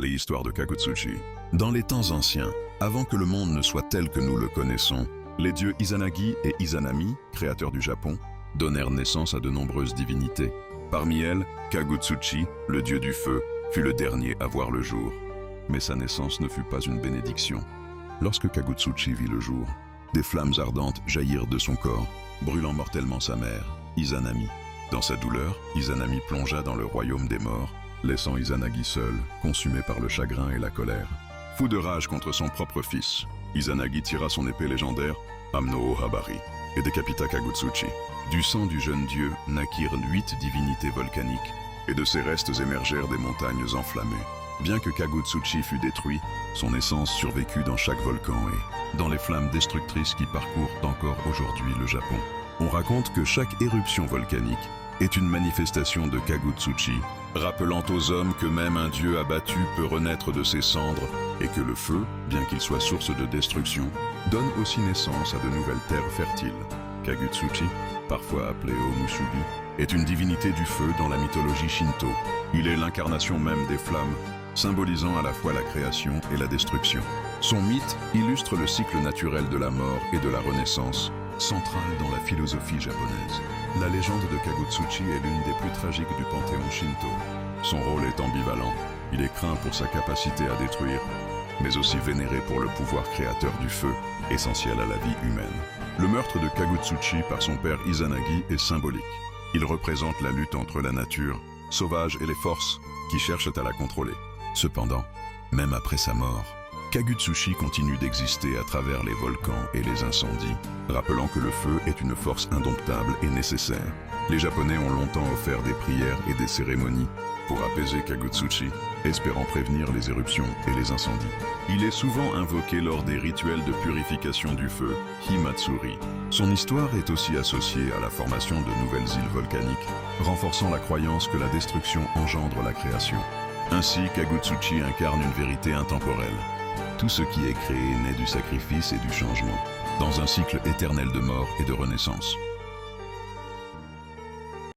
L'histoire de Kagutsuchi. Dans les temps anciens, avant que le monde ne soit tel que nous le connaissons, les dieux Izanagi et Izanami, créateurs du Japon, donnèrent naissance à de nombreuses divinités. Parmi elles, Kagutsuchi, le dieu du feu, fut le dernier à voir le jour. Mais sa naissance ne fut pas une bénédiction. Lorsque Kagutsuchi vit le jour, des flammes ardentes jaillirent de son corps, brûlant mortellement sa mère, Izanami. Dans sa douleur, Izanami plongea dans le royaume des morts, laissant Izanagi seul, consumé par le chagrin et la colère. Fou de rage contre son propre fils, Izanagi tira son épée légendaire, Amno Habari, et décapita Kagutsuchi. Du sang du jeune dieu naquirent 8 divinités volcaniques, et de ses restes émergèrent des montagnes enflammées. Bien que Kagutsuchi fût détruit, son essence survécut dans chaque volcan et dans les flammes destructrices qui parcourent encore aujourd'hui le Japon. On raconte que chaque éruption volcanique est une manifestation de Kagutsuchi, rappelant aux hommes que même un dieu abattu peut renaître de ses cendres et que le feu, bien qu'il soit source de destruction, donne aussi naissance à de nouvelles terres fertiles. Kagutsuchi, parfois appelé Omusubi, est une divinité du feu dans la mythologie shinto. Il est l'incarnation même des flammes, symbolisant à la fois la création et la destruction. Son mythe illustre le cycle naturel de la mort et de la renaissance, centrale dans la philosophie japonaise. La légende de Kagutsuchi est l'une des plus tragiques du panthéon shinto. Son rôle est ambivalent. Il est craint pour sa capacité à détruire, mais aussi vénéré pour le pouvoir créateur du feu, essentiel à la vie humaine. Le meurtre de Kagutsuchi par son père Izanagi est symbolique. Il représente la lutte entre la nature sauvage et les forces qui cherchent à la contrôler. Cependant, même après sa mort, Kagutsuchi continue d'exister à travers les volcans et les incendies, rappelant que le feu est une force indomptable et nécessaire. Les Japonais ont longtemps offert des prières et des cérémonies pour apaiser Kagutsuchi, espérant prévenir les éruptions et les incendies. Il est souvent invoqué lors des rituels de purification du feu, Himatsuri. Son histoire est aussi associée à la formation de nouvelles îles volcaniques, renforçant la croyance que la destruction engendre la création. Ainsi, Kagutsuchi incarne une vérité intemporelle. Tout ce qui est créé naît du sacrifice et du changement, dans un cycle éternel de mort et de renaissance.